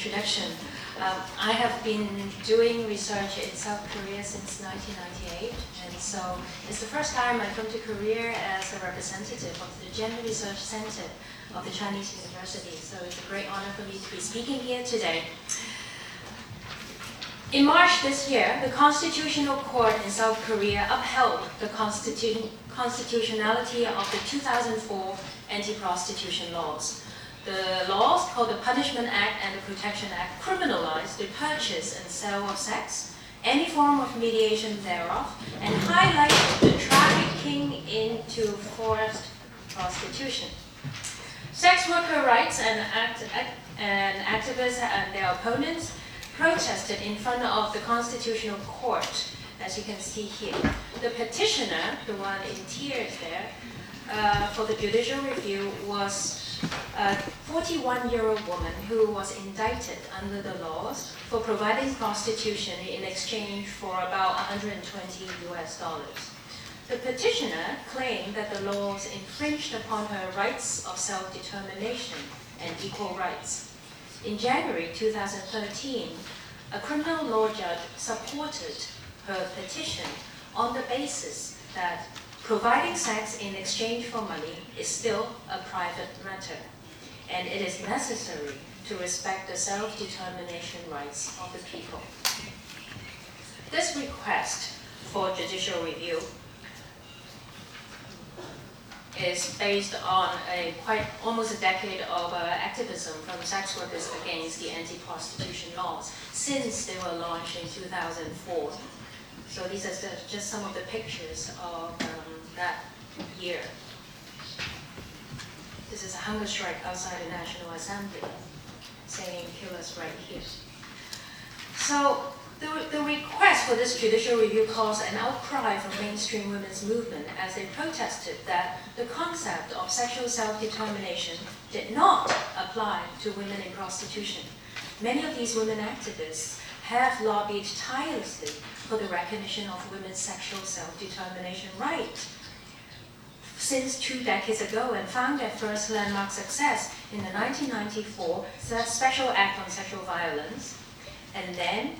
introduction. I have been doing research in South Korea since 1998, and so it's the first time I come to Korea as a representative of the Gender Research Center of the Chinese University. So it's a great honor for me to be speaking here today. In March this year, the Constitutional Court in South Korea upheld the constitutionality of the 2004 anti-prostitution laws. The laws, called the Punishment Act and the Protection Act, criminalize the purchase and sale of sex, any form of mediation thereof, and highlight the trafficking into forced prostitution. Sex worker rights and activists and their opponents protested in front of the Constitutional Court, as you can see here. The petitioner, the one in tears there, for the judicial review was a 41-year-old woman who was indicted under the laws for providing prostitution in exchange for about $120 US. The petitioner claimed that the laws infringed upon her rights of self-determination and equal rights. In January 2013, a criminal law judge supported her petition on the basis that providing sex in exchange for money is still a private matter, and it is necessary to respect the self-determination rights of the people. This request for judicial review is based on almost a decade of activism from sex workers against the anti-prostitution laws since they were launched in 2004. So these are just some of the pictures of that year. This is a hunger strike outside the National Assembly, saying "kill us right here." So the request for this judicial review caused an outcry from mainstream women's movement as they protested that the concept of sexual self-determination did not apply to women in prostitution. Many of these women activists have lobbied tirelessly for the recognition of women's sexual self-determination right since 2 decades ago, and found their first landmark success in the 1994 Special Act on Sexual Violence, and then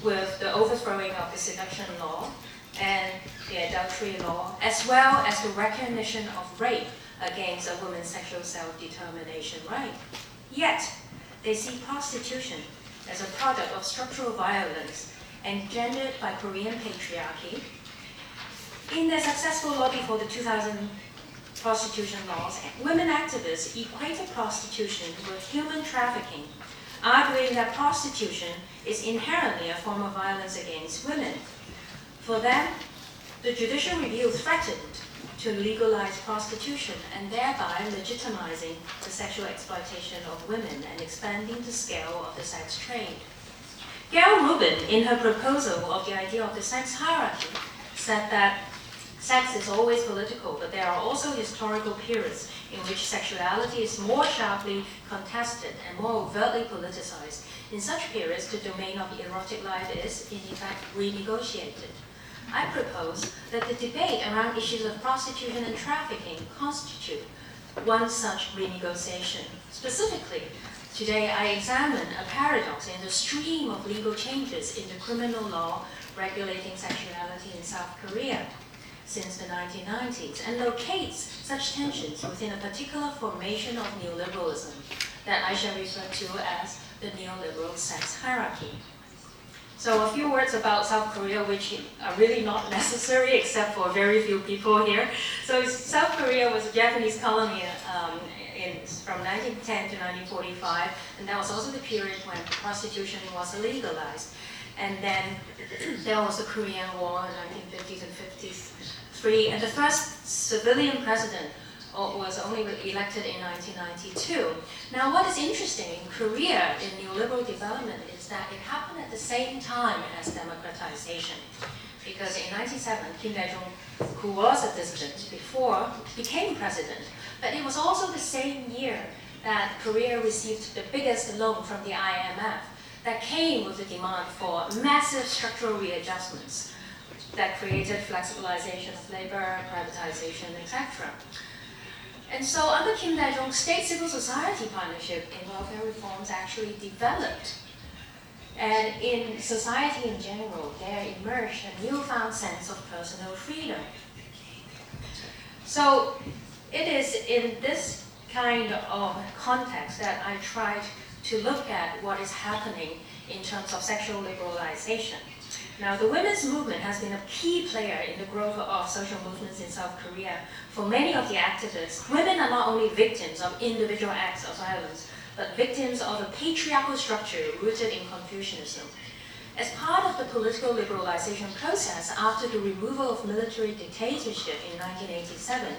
with the overthrowing of the seduction law and the adultery law, as well as the recognition of rape against a woman's sexual self-determination right. Yet, they see prostitution as a product of structural violence engendered by Korean patriarchy. In their successful lobby for the 2000 prostitution laws, women activists equated prostitution with human trafficking, arguing that prostitution is inherently a form of violence against women. For them, the judicial review threatened to legalize prostitution and thereby legitimizing the sexual exploitation of women and expanding the scale of the sex trade. Gail Rubin, in her proposal of the idea of the sex hierarchy, said that sex is always political, but there are also historical periods in which sexuality is more sharply contested and more overtly politicized. In such periods, the domain of the erotic life is, in fact, renegotiated. I propose that the debate around issues of prostitution and trafficking constitute one such renegotiation. Specifically, today I examine a paradox in the stream of legal changes in the criminal law regulating sexuality in South Korea since the 1990s, and locates such tensions within a particular formation of neoliberalism that I shall refer to as the neoliberal sex hierarchy. So a few words about South Korea, which are really not necessary except for very few people here. So South Korea was a Japanese colony from 1910 to 1945, and that was also the period when prostitution was legalized. And then there was the Korean War in 1950s and 53, and the first civilian president was only elected in 1992. Now, what is interesting in Korea in neoliberal development is that it happened at the same time as democratization. Because in 1997, Kim Dae-jung, who was a dissident before, became president. But it was also the same year that Korea received the biggest loan from the IMF that came with the demand for massive structural readjustments that created flexibilization of labor, privatization, etc. And so under Kim Dae-jung, state civil society partnership in welfare reforms actually developed. And in society in general, there emerged a newfound sense of personal freedom. So it is in this kind of context that I tried to look at what is happening in terms of sexual liberalization. Now, the women's movement has been a key player in the growth of social movements in South Korea. For many of the activists, women are not only victims of individual acts of violence, but victims of a patriarchal structure rooted in Confucianism. As part of the political liberalization process after the removal of military dictatorship in 1987,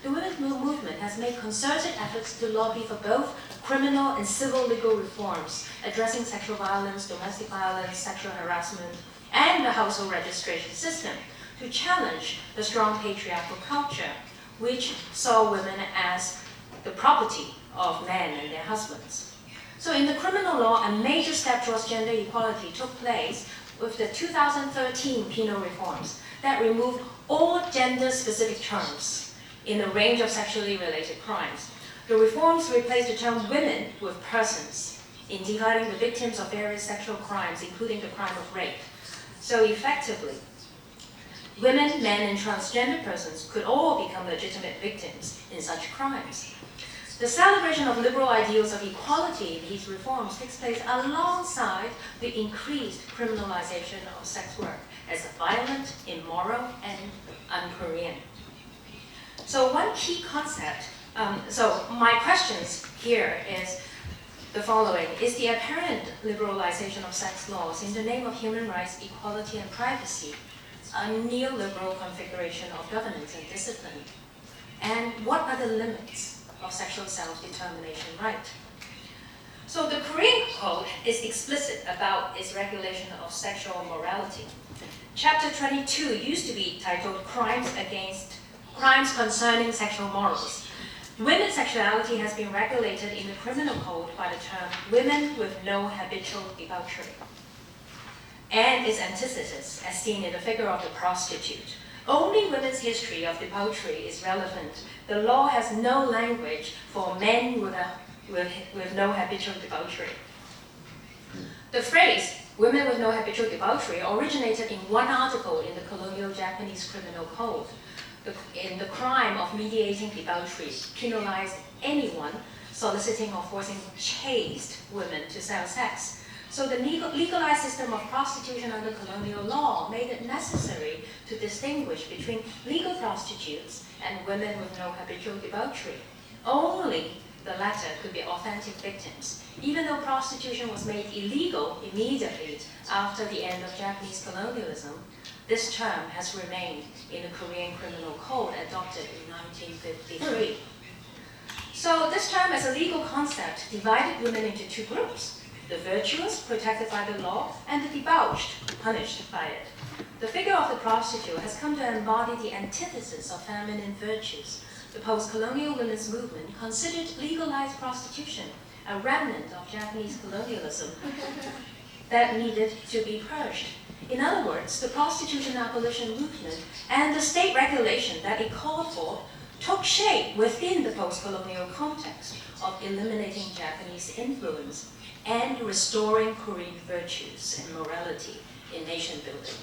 the women's movement has made concerted efforts to lobby for both criminal and civil legal reforms, addressing sexual violence, domestic violence, sexual harassment, and the household registration system to challenge the strong patriarchal culture, which saw women as the property of men and their husbands. So in the criminal law, a major step towards gender equality took place with the 2013 penal reforms that removed all gender-specific terms in a range of sexually related crimes. The reforms replaced the term women with persons in dividing the victims of various sexual crimes, including the crime of rape. So effectively, women, men, and transgender persons could all become legitimate victims in such crimes. The celebration of liberal ideals of equality in these reforms takes place alongside the increased criminalization of sex work as violent, immoral, and un-Korean. So one key concept, so my questions here is the following. Is the apparent liberalization of sex laws in the name of human rights, equality, and privacy a neoliberal configuration of governance and discipline? And what are the limits of sexual self-determination right? So the Korean Code is explicit about its regulation of sexual morality. Chapter 22 used to be titled Crimes Concerning Sexual Morals. Women's sexuality has been regulated in the criminal code by the term women with no habitual debauchery, and its antithesis as seen in the figure of the prostitute. Only women's history of debauchery is relevant. The law has no language for men with no habitual debauchery. The phrase, women with no habitual debauchery, originated in one article in the colonial Japanese criminal code. In the crime of mediating debauchery, penalized anyone soliciting or forcing chaste women to sell sex. So the legalized system of prostitution under colonial law made it necessary to distinguish between legal prostitutes and women with no habitual debauchery. Only the latter could be authentic victims, even though prostitution was made illegal immediately after the end of Japanese colonialism. This term has remained in the Korean Criminal Code adopted in 1953. So this term as a legal concept divided women into two groups: the virtuous, protected by the law, and the debauched, punished by it. The figure of the prostitute has come to embody the antithesis of feminine virtues. The post-colonial women's movement considered legalized prostitution a remnant of Japanese colonialism that needed to be purged. In other words, the prostitution abolition movement and the state regulation that it called for took shape within the post-colonial context of eliminating Japanese influence and restoring Korean virtues and morality in nation building.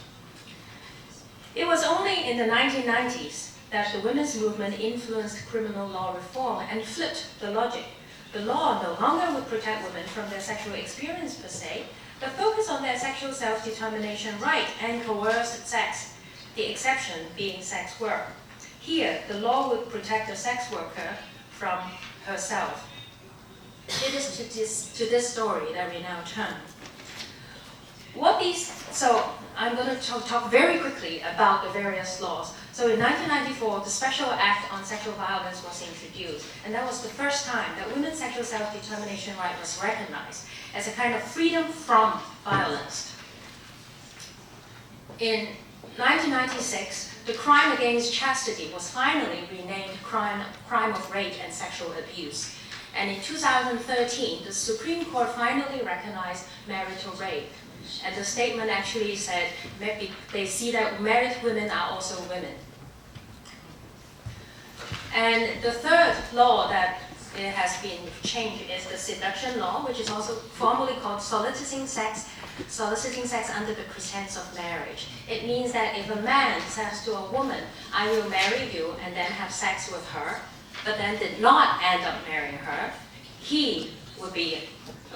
It was only in the 1990s that the women's movement influenced criminal law reform and flipped the logic. The law no longer would protect women from their sexual experience per se, but focus on their sexual self-determination right and coerced sex, the exception being sex work. Here, the law would protect the sex worker from herself. It is to this story that we now turn. So I'm going to talk very quickly about the various laws. So in 1994, the Special Act on Sexual Violence was introduced, and that was the first time that women's sexual self-determination right was recognized as a kind of freedom from violence. In 1996, the crime against chastity was finally renamed crime of rape and sexual abuse. And in 2013, the Supreme Court finally recognized marital rape. And the statement actually said, maybe they see that married women are also women. And the third law that it has been changed is the seduction law, which is also formally called soliciting sex under the pretense of marriage. It means that if a man says to a woman, I will marry you, and then have sex with her, but then did not end up marrying her, he would be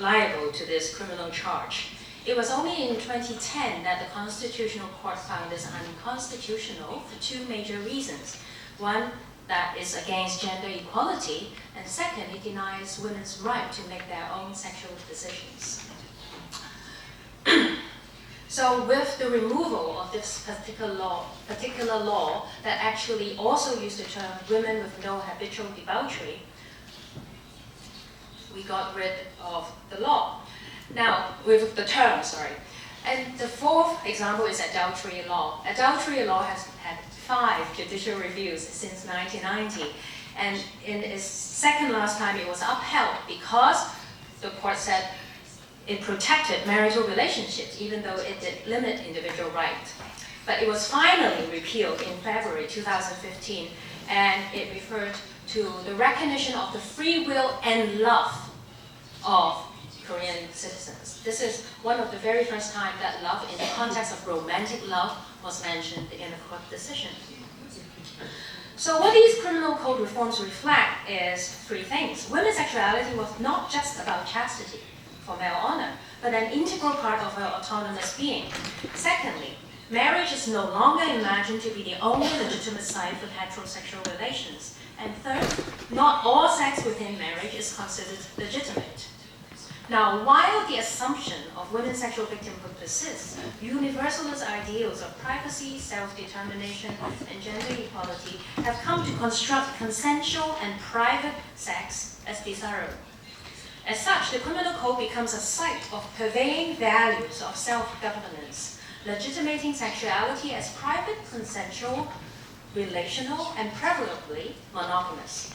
liable to this criminal charge. It was only in 2010 that the Constitutional Court found this unconstitutional for two major reasons. One, that is against gender equality, and second, it denies women's right to make their own sexual decisions. So with the removal of this particular law that actually also used the term women with no habitual debauchery, we got rid of the law. Now, with the term, sorry. And the fourth example is adultery law. Adultery law has had 5 judicial reviews since 1990. And in its second last time, it was upheld because the court said it protected marital relationships, even though it did limit individual rights. But it was finally repealed in February 2015, and it referred to the recognition of the free will and love of Korean citizens. This is one of the very first time that love in the context of romantic love was mentioned in a court decision. So what these criminal code reforms reflect is 3 things. Women's sexuality was not just about chastity for male honor, but an integral part of her autonomous being. Secondly, marriage is no longer imagined to be the only legitimate site for heterosexual relations. And third, not all sex within marriage is considered legitimate. Now, while the assumption of women's sexual victimhood persists, universalist ideals of privacy, self-determination, and gender equality have come to construct consensual and private sex as desirable. As such, the criminal code becomes a site of purveying values of self-governance, legitimating sexuality as private, consensual, relational, and preferably monogamous.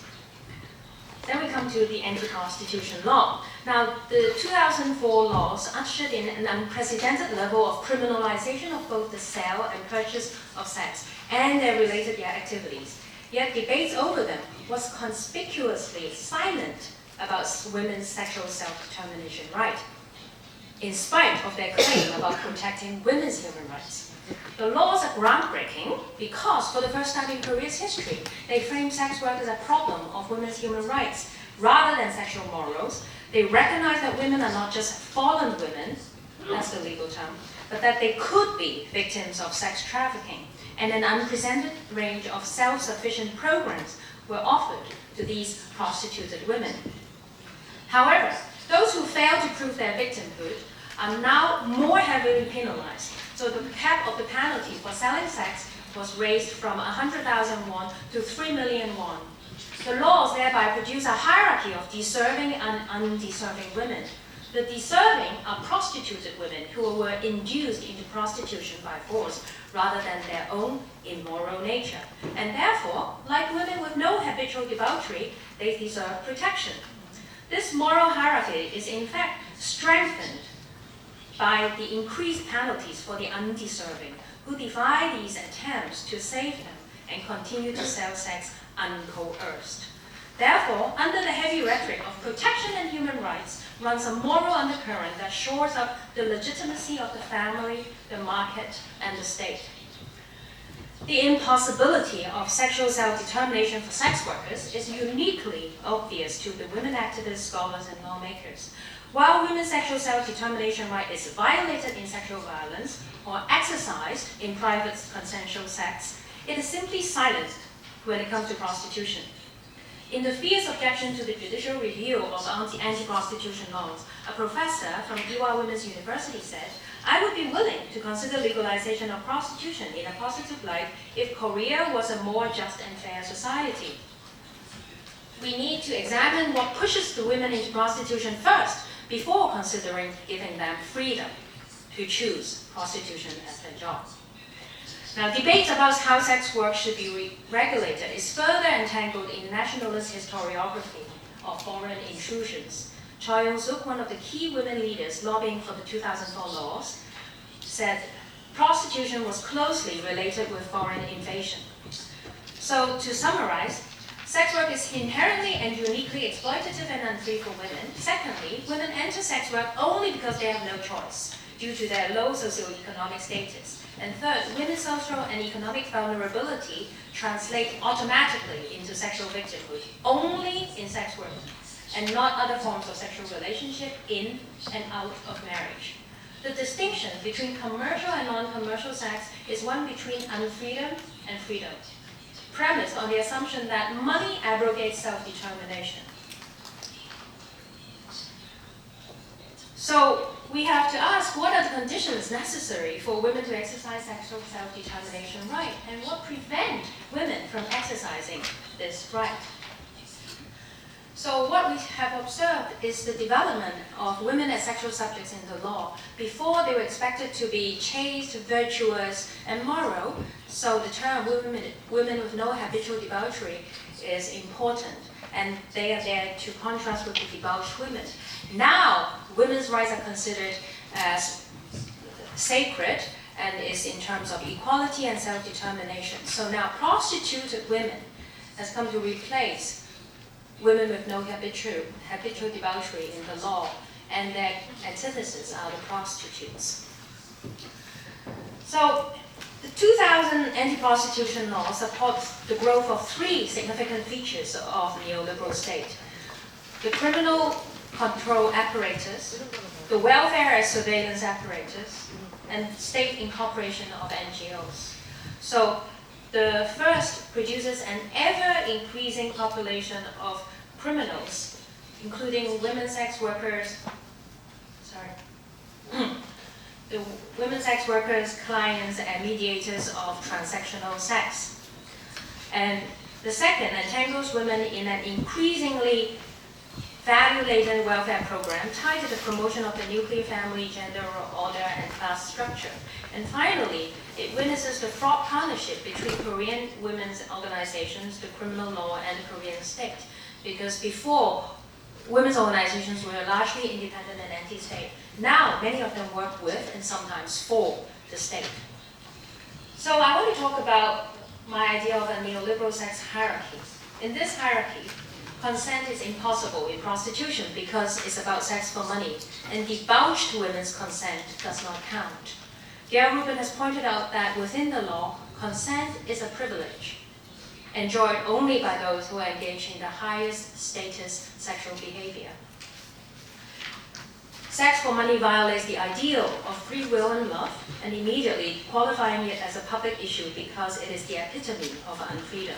Then we come to the anti-prostitution law. Now, the 2004 laws ushered in an unprecedented level of criminalization of both the sale and purchase of sex and their related activities. Yet debates over them was conspicuously silent about women's sexual self-determination right, in spite of their claim about protecting women's human rights. The laws are groundbreaking because, for the first time in Korea's history, they frame sex work as a problem of women's human rights rather than sexual morals. They recognize that women are not just fallen women, that's the legal term, but that they could be victims of sex trafficking. And an unprecedented range of self-sufficient programs were offered to these prostituted women. However, those who fail to prove their victimhood are now more heavily penalized. So the cap of the penalty for selling sex was raised from 100,000 won to 3 million won. The laws thereby produce a hierarchy of deserving and undeserving women. The deserving are prostituted women who were induced into prostitution by force rather than their own immoral nature. And therefore, like women with no habitual debauchery, they deserve protection. This moral hierarchy is in fact strengthened by the increased penalties for the undeserving, who defy these attempts to save them and continue to sell sex uncoerced. Therefore, under the heavy rhetoric of protection and human rights runs a moral undercurrent that shores up the legitimacy of the family, the market, and the state. The impossibility of sexual self-determination for sex workers is uniquely obvious to the women activists, scholars, and lawmakers. While women's sexual self-determination right is violated in sexual violence or exercised in private consensual sex, it is simply silenced when it comes to prostitution. In the fierce objection to the judicial review of anti-prostitution laws, a professor from Ewha Women's University said, "I would be willing to consider legalization of prostitution in a positive light if Korea was a more just and fair society. We need to examine what pushes the women into prostitution first, before considering giving them freedom to choose prostitution as their job." Now, debates about how sex work should be regulated is further entangled in nationalist historiography of foreign intrusions. Choi Young-suk, one of the key women leaders lobbying for the 2004 laws, said prostitution was closely related with foreign invasion. So, to summarize, Sex work is inherently and uniquely exploitative and unfree for women. Secondly, women enter sex work only because they have no choice, due to their low socioeconomic status. And third, women's social and economic vulnerability translate automatically into sexual victimhood, only in sex work, and not other forms of sexual relationship in and out of marriage. The distinction between commercial and non-commercial sex is one between unfreedom and freedom, premised on the assumption that money abrogates self-determination. So we have to ask, what are the conditions necessary for women to exercise sexual self-determination right, and what prevent women from exercising this right? So what we have observed is the development of women as sexual subjects in the law. Before, they were expected to be chaste, virtuous, and moral, so the term women with no habitual debauchery is important, and they are there to contrast with the debauched women. Now, women's rights are considered as sacred, and is in terms of equality and self-determination. So now prostituted women has come to replace women with no habitual debauchery in the law, and their antithesis are the prostitutes. So the 2000 anti-prostitution law supports the growth of three significant features of the neoliberal state: the criminal control apparatus, the welfare as surveillance apparatus, and state incorporation of NGOs. So the first produces an ever-increasing population of criminals, including women sex workers, the women sex workers, clients, and mediators of transactional sex. And the second entangles women in an increasingly value-laden welfare program tied to the promotion of the nuclear family, gender order, and class structure. And finally, it witnesses the fraught partnership between Korean women's organizations, the criminal law, and the Korean state. Because before, women's organizations were largely independent and anti-state. Now, many of them work with and sometimes for the state. So I want to talk about my idea of a neoliberal sex hierarchy. In this hierarchy, consent is impossible in prostitution because it's about sex for money, and debauched women's consent does not count. Gail Rubin has pointed out that within the law, consent is a privilege, enjoyed only by those who are engaged in the highest status sexual behavior. Sex for money violates the ideal of free will and love, and immediately qualifying it as a public issue because it is the epitome of unfreedom.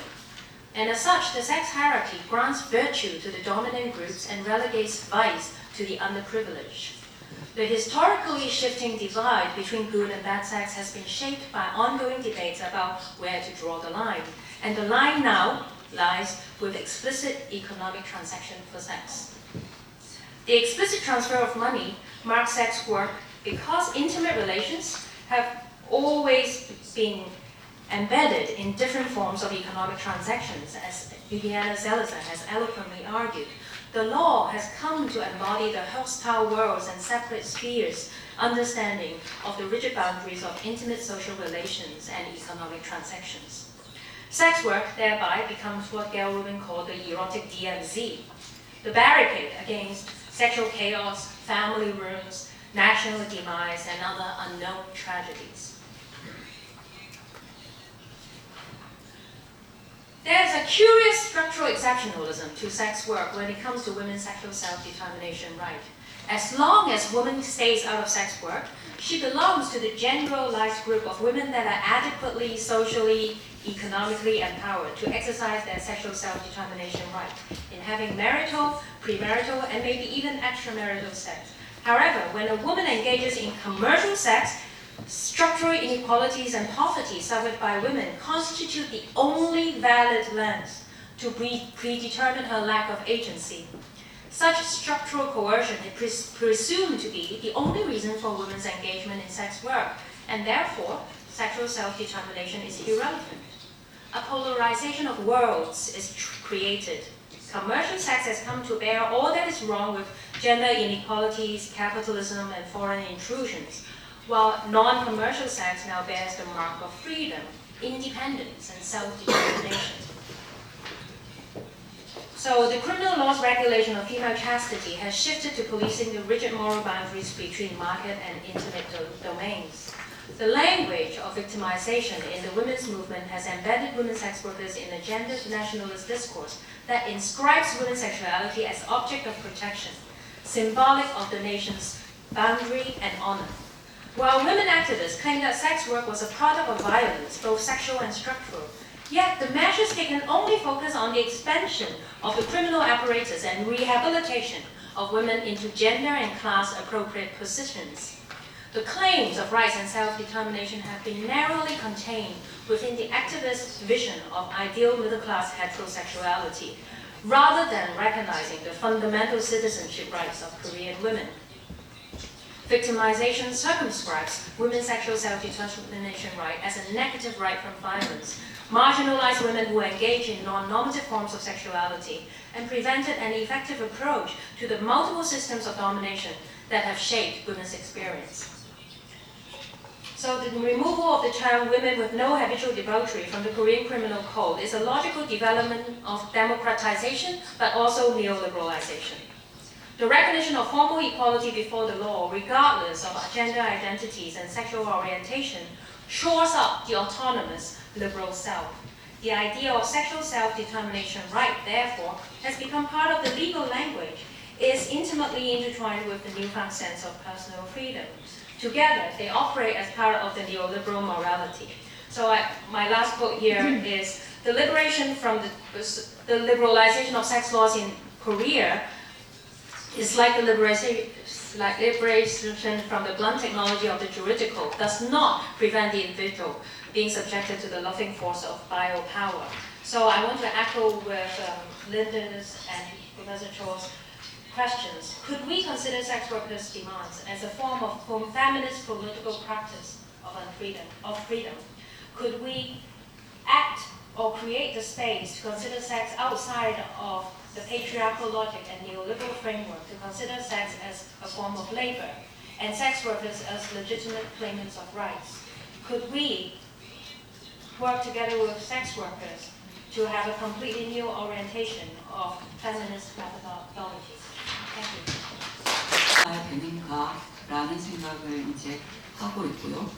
And as such, the sex hierarchy grants virtue to the dominant groups and relegates vice to the underprivileged. The historically shifting divide between good and bad sex has been shaped by ongoing debates about where to draw the line. And the line now lies with explicit economic transaction for sex. The explicit transfer of money marks sex work because intimate relations have always been embedded in different forms of economic transactions, as Viviana Zelizer has eloquently argued. The law has come to embody the hostile worlds and separate spheres understanding of the rigid boundaries of intimate social relations and economic transactions. Sex work thereby becomes what Gail Rubin called the erotic DMZ, the barricade against sexual chaos, family ruins, national demise, and other unknown tragedies. There's a curious structural exceptionalism to sex work when it comes to women's sexual self-determination right. As long as woman stays out of sex work, she belongs to the generalized group of women that are adequately socially, economically empowered to exercise their sexual self-determination right in having marital, premarital, and maybe even extramarital sex. However, when a woman engages in commercial sex, structural inequalities and poverty suffered by women constitute the only valid lens to predetermine her lack of agency. Such structural coercion is presumed to be the only reason for women's engagement in sex work, and therefore, sexual self-determination is irrelevant. A polarization of worlds is created. Commercial sex has come to bear all that is wrong with gender inequalities, capitalism, and foreign intrusions, while non-commercial sex now bears the mark of freedom, independence, and self-determination. So the criminal law's regulation of female chastity has shifted to policing the rigid moral boundaries between market and intimate domains. The language of victimization in the women's movement has embedded women sex workers in a gender nationalist discourse that inscribes women's sexuality as object of protection, symbolic of the nation's boundary and honor. While women activists claim that sex work was a product of violence, both sexual and structural, yet the measures taken only focus on the expansion of the criminal apparatus and rehabilitation of women into gender and class-appropriate positions. The claims of rights and self-determination have been narrowly contained within the activist vision of ideal middle-class heterosexuality, rather than recognizing the fundamental citizenship rights of Korean women. Victimization circumscribes women's sexual self-determination right as a negative right from violence, marginalized women who engage in non-normative forms of sexuality, and prevented an effective approach to the multiple systems of domination that have shaped women's experience. So the removal of the term women with no habitual debauchery from the Korean Criminal Code is a logical development of democratization, but also neoliberalization. The recognition of formal equality before the law, regardless of gender identities and sexual orientation, shores up the autonomous liberal self. The idea of sexual self-determination right, therefore, has become part of the legal language, is intimately intertwined with the newfound sense of personal freedom. Together, they operate as part of the neoliberal morality. So my last quote here is, the liberation from the liberalization of sex laws in Korea is like the liberation from the blunt technology of the juridical, does not prevent the individual being subjected to the loving force of biopower. So I want to echo with Linda's and Professor Cho's questions. Could we consider sex workers' demands as a form of feminist political practice of freedom? Could we act or create the space to consider sex outside of the patriarchal logic and neoliberal framework, to consider sex as a form of labor and sex workers as legitimate claimants of rights? Could we work together with sex workers to have a completely new orientation of feminist methodologies? Thank you. 되는가라는 생각을 이제 하고 있고요.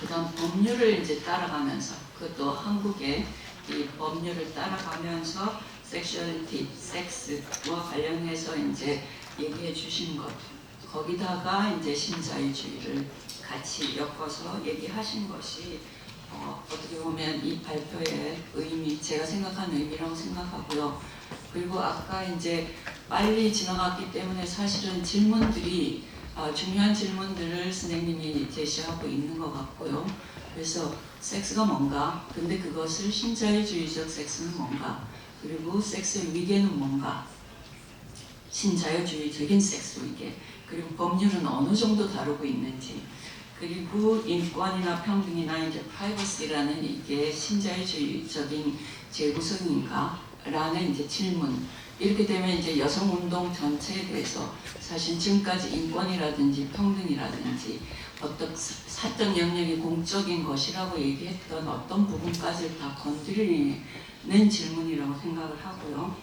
그다음 법률을 이제 따라가면서, 그것도 한국의 이 법률을 따라가면서 sexuality, 섹스와 관련해서 이제 얘기해 주신 것, 거기다가 이제 신자유주의를 같이 엮어서 얘기하신 것이 어떻게 보면 이 발표의 의미, 제가 생각하는 의미라고 생각하고요. 그리고 아까 이제 빨리 지나갔기 때문에 사실은 질문들이 중요한 질문들을 선생님이 제시하고 있는 것 같고요. 그래서 섹스가 뭔가, 근데 그것을 신자유주의적 섹스는 뭔가, 그리고 섹스의 위계는 뭔가, 신자유주의적인 섹스 위계, 그리고 법률은 어느 정도 다루고 있는지, 그리고 인권이나 평등이나 이제 프라이버시라는 이게 신자유주의적인 재구성인가? 라는 이제 질문. 이렇게 되면 이제 여성운동 전체에 대해서 사실 지금까지 인권이라든지 평등이라든지 어떤 사적 영역이 공적인 것이라고 얘기했던 어떤 부분까지 다 건드리는 질문이라고 생각을 하고요.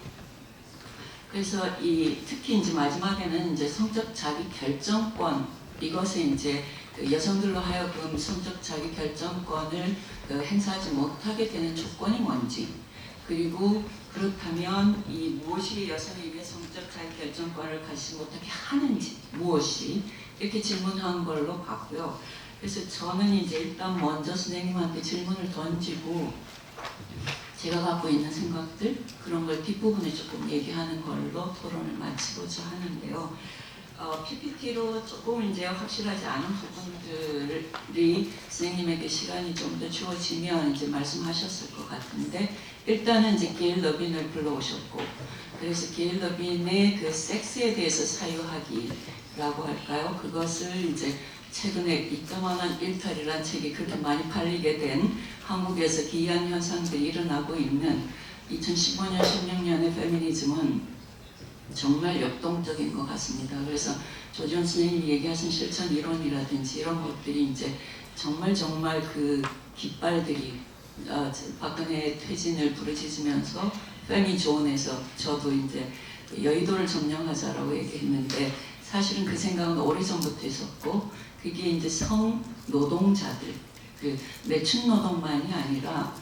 그래서 특히 이제 마지막에는 이제 성적 자기 결정권, 이것을 이제 여성들로 하여금 성적 자기 결정권을 행사하지 못하게 되는 조건이 뭔지, 그리고 그렇다면 이 무엇이 여성에게 성적 자기 결정권을 가지지 못하게 하는지, 무엇이, 이렇게 질문한 걸로 봤고요. 그래서 저는 이제 일단 먼저 선생님한테 질문을 던지고 제가 갖고 있는 생각들, 그런 걸 뒷부분에 조금 얘기하는 걸로 토론을 마치고자 하는데요. PPT로 조금 이제 확실하지 않은 부분들이 선생님에게 시간이 좀 더 주어지면 이제 말씀하셨을 것 같은데, 일단은 이제 게일 러빈을 불러오셨고, 그래서 게일 러빈의 그 섹스에 대해서 사유하기라고 할까요? 그것을 이제 최근에 이따만한 일탈이란 책이 그렇게 많이 팔리게 된 한국에서 기이한 현상들이 일어나고 있는 2015년, 16년의 페미니즘은 정말 역동적인 것 같습니다. 그래서 조지현 선생님이 얘기하신 실천 이론이라든지 이런 것들이 이제 정말 그 깃발들이 박근혜 퇴진을 부르짖으면서 페미존에서 저도 이제 여의도를 점령하자라고 얘기했는데 사실은 그 생각은 오래전부터 있었고 그게 이제 성노동자들 그 매춘 노동만이 아니라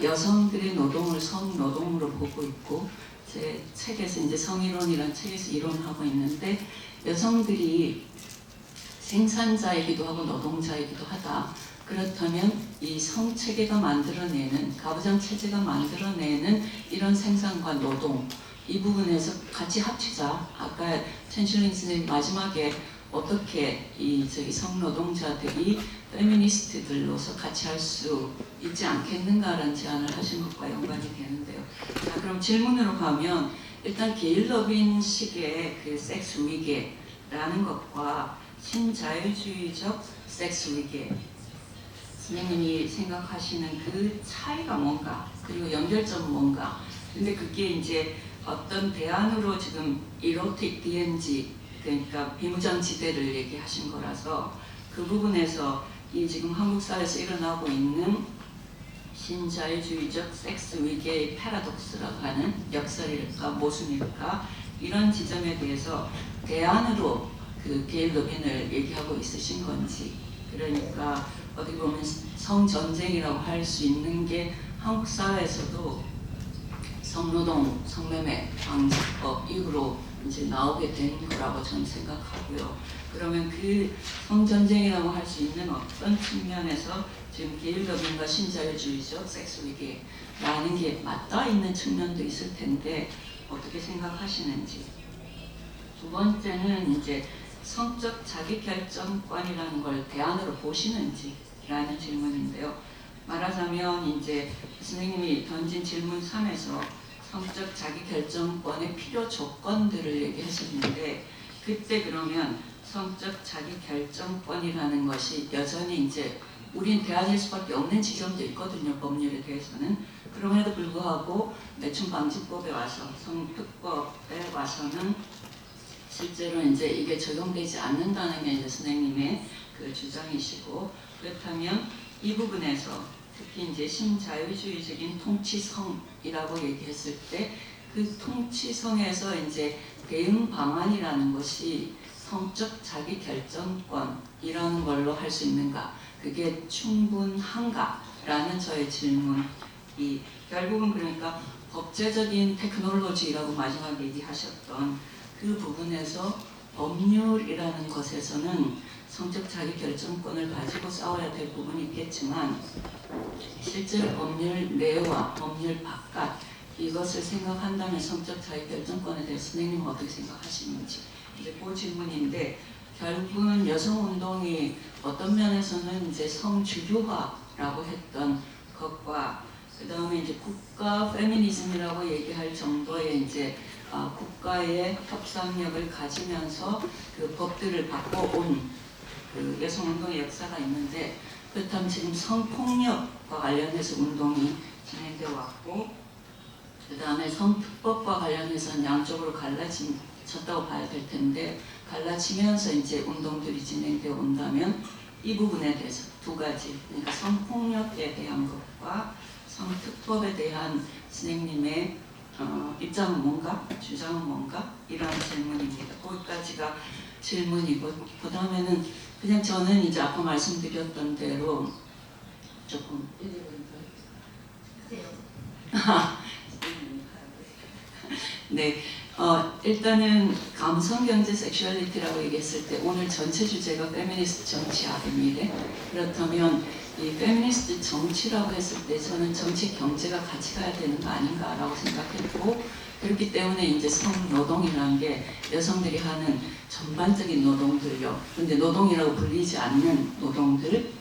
여성들의 노동을 성노동으로 보고 있고 제 책에서 이제 성이론이라는 책에서 이론하고 있는데 여성들이 생산자이기도 하고 노동자이기도 하다. 그렇다면 이 성체계가 만들어내는 가부장 체제가 만들어내는 이런 생산과 노동 이 부분에서 같이 합치자. 아까 첸실링 선생님 마지막에 어떻게 이 성노동자들이 페미니스트들로서 같이 할 수 있지 않겠는가라는 제안을 하신 것과 연관이 되는데요. 자, 그럼 질문으로 가면 일단 게일러빈식의 그 섹스 위계라는 것과 신자유주의적 섹스 위계 선생님이 생각하시는 그 차이가 뭔가 그리고 연결점은 뭔가 근데 그게 이제 어떤 대안으로 지금 이로틱 DMZ 그러니까 비무장지대를 얘기하신 거라서 그 부분에서 이 지금 한국 사회에서 일어나고 있는 신자유주의적 섹스 위계의 패러독스라고 하는 역설일까 모순일까 이런 지점에 대해서 대안으로 그 게일러빈을 얘기하고 있으신 건지 그러니까 어떻게 보면 성전쟁이라고 할 수 있는 게 한국 사회에서도 성노동, 성매매 방지법 이후로 이제 나오게 된 거라고 저는 생각하고요. 그러면 그 성전쟁이라고 할 수 있는 어떤 측면에서 지금 게일러빈과 신자유주의적 섹스 위계라는 게 맞닿아 있는 측면도 있을 텐데 어떻게 생각하시는지. 두 번째는 이제 성적 자기결정권이라는 걸 대안으로 보시는지라는 질문인데요. 말하자면 이제 선생님이 던진 질문 3에서 성적 자기결정권의 필요 조건들을 얘기하셨는데 그때 그러면 성적 자기결정권이라는 것이 여전히 이제 우린 대안일 수밖에 없는 지점도 있거든요. 법률에 대해서는. 그럼에도 불구하고 매춘방지법에 와서 성특법에 와서는 실제로 이제 이게 적용되지 않는다는 게 이제 선생님의 그 주장이시고 그렇다면 이 부분에서 특히 이제 신자유주의적인 통치성이라고 얘기했을 때 그 통치성에서 이제 대응 방안이라는 것이 성적 자기결정권이라는 걸로 할 수 있는가 그게 충분한가라는 저의 질문이 결국은 그러니까 법제적인 테크놀로지라고 마지막 얘기하셨던 그 부분에서 법률이라는 것에서는 성적 자기결정권을 가지고 싸워야 될 부분이 있겠지만 실제로 법률 내와 법률 바깥 이것을 생각한다면 성적 자기결정권에 대해 선생님은 어떻게 생각하시는지 이제 그 질문인데 결국은 여성운동이 어떤 면에서는 이제 성주류화라고 했던 것과 그 다음에 이제 국가 페미니즘이라고 얘기할 정도의 이제 국가의 협상력을 가지면서 그 법들을 바꿔온 그 여성운동의 역사가 있는데 그렇다면 지금 성폭력과 관련해서 운동이 진행되어 왔고 그 다음에 성특법과 관련해서는 양쪽으로 갈라졌다고 봐야 될 텐데 갈라지면서 이제 운동들이 진행되어 온다면 이 부분에 대해서 두 가지 그러니까 성폭력에 대한 것과 성특법에 대한 선생님의 입장은 뭔가? 주장은 뭔가? 이런 질문입니다. 거기까지가 질문이고 그 다음에는 그냥 저는 이제 아까 말씀드렸던 대로 조금 네, 일단은 감성경제 섹슈얼리티라고 얘기했을 때 오늘 전체 주제가 페미니스트 정치학입니다. 그렇다면 이 페미니스트 정치라고 했을 때 저는 정치 경제가 같이 가야 되는 거 아닌가라고 생각했고 그렇기 때문에 이제 성노동이라는 게 여성들이 하는 전반적인 노동들요. 근데 노동이라고 불리지 않는 노동들,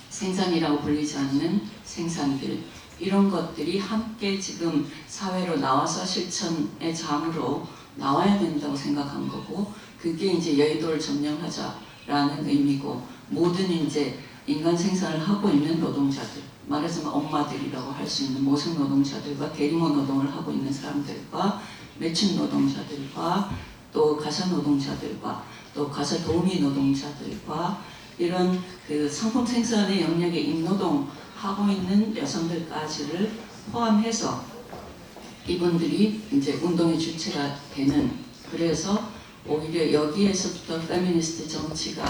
생산이라고 불리지 않는 생산들 이런 것들이 함께 지금 사회로 나와서 실천의 장으로 나와야 된다고 생각한 거고 그게 이제 여의도를 점령하자라는 의미고 모든 이제 인간 생산을 하고 있는 노동자들 말하자면 엄마들이라고 할 수 있는 모성 노동자들과 대리모 노동을 하고 있는 사람들과 매춘 노동자들과 또 가사 노동자들과 또 가사 도우미 노동자들과 이런 그 상품 생산의 영역에 임노동 하고 있는 여성들까지를 포함해서 이분들이 이제 운동의 주체가 되는, 그래서 오히려 여기에서부터 페미니스트 정치가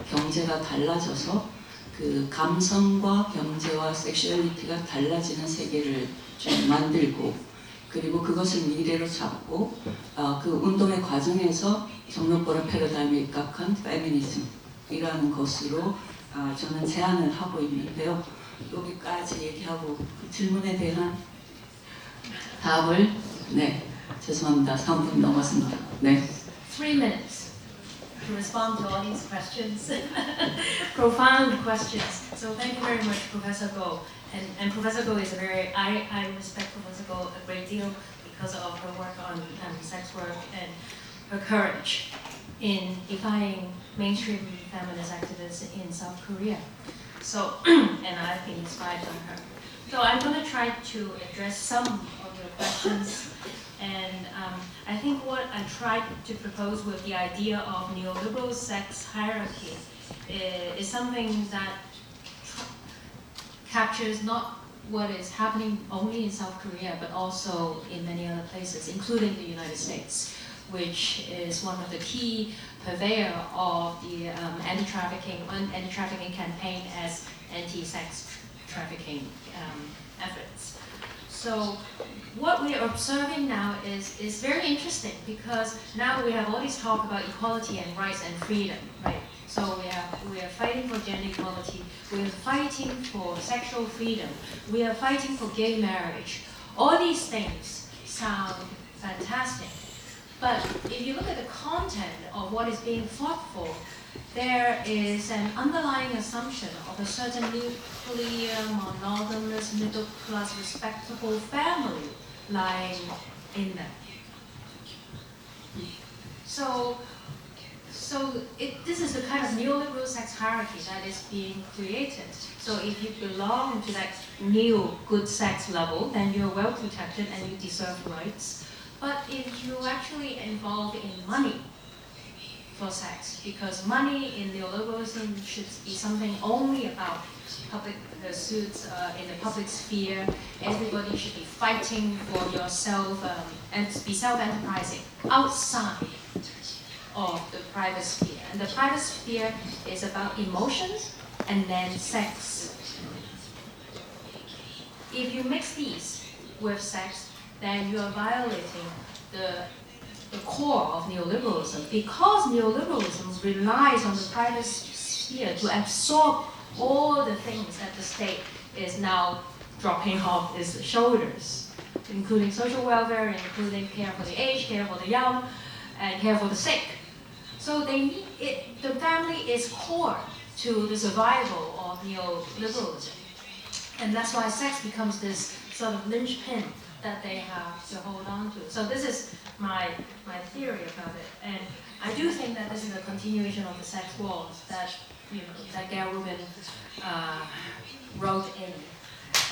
경제가 달라져서 그 감성과 경제와 섹슈얼리티가 달라지는 세계를 좀 만들고, 그리고 그것을 미래로 잡고 그 운동의 과정에서 정력보라 패러다임에 입각한 페미니즘이라는 것으로 저는 제안을 하고 있는데요. 여기까지 얘기하고 그 질문에 대한 답을, 네, 죄송합니다. 3분 넘었습니다. 네. 3 minutes to respond to all these questions. Profound questions. So thank you very much, Professor Go. And Professor Go is I respect Professor Go a great deal because of her work on sex work and her courage in defying mainstream feminist activists in South Korea. So, and I've been inspired by her. So I'm going to try to address some of your questions. And I think what I tried to propose with the idea of neoliberal sex hierarchy is something that captures not what is happening only in South Korea, but also in many other places, including the United States, which is one of the key purveyor of the anti-trafficking campaign as anti-sex trafficking efforts. So what we are observing now is very interesting, because now we have all this talk about equality and rights and freedom, right? So we are fighting for gender equality, we are fighting for sexual freedom, we are fighting for gay marriage. All these things sound fantastic. But if you look at the content of what is being fought for, there is an underlying assumption of a certain nuclear, monogamous, middle-class, respectable family lying in them. So this is the kind of neoliberal sex hierarchy that is being created. So if you belong to that new good sex level, then you're well protected and you deserve rights. But if you actually involve in money for sex, because money in neoliberalism should be something only about public pursuits in the public sphere. Everybody should be fighting for yourself and be self-enterprising outside of the private sphere. And the private sphere is about emotions and then sex. If you mix these with sex, then you are violating the core of neoliberalism, because neoliberalism relies on the private sphere to absorb all the things that the state is now dropping off its shoulders, including social welfare, including care for the aged, care for the young, and care for the sick. So they need it. The family is core to the survival of neoliberalism, and that's why sex becomes this sort of linchpin that they have to hold on to. So this is my theory about it, and I do think that this is a continuation of the sex wars that that Gail Rubin wrote in,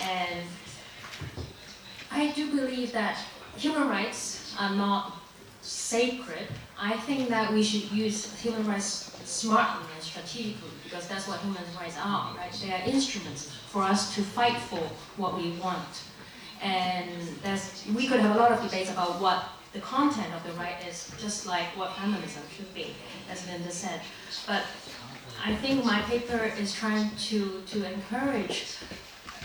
and I do believe that human rights are not sacred. I think that we should use human rights smartly and strategically, because that's what human rights are, right? They are instruments for us to fight for what we want. And we could have a lot of debates about what the content of the right is, just like what feminism should be, as Linda said. But I think my paper is trying to encourage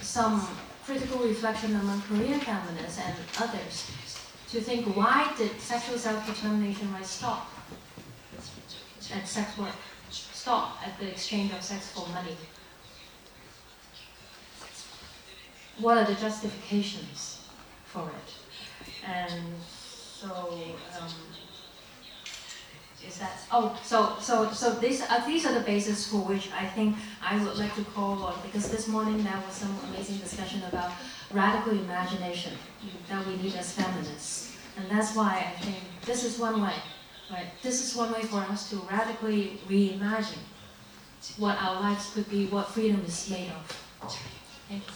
some critical reflection among Korean feminists and others to think, why did sexual self-determination rights stop at sex work, stop at the exchange of sex for money? What are the justifications for it? And so is that so these are the basis for which I think I would like to call on, because this morning there was some amazing discussion about radical imagination that we need as feminists, and that's why I think this is one way, right? This is one way for us to radically reimagine what our lives could be, what freedom is made of. Thank you.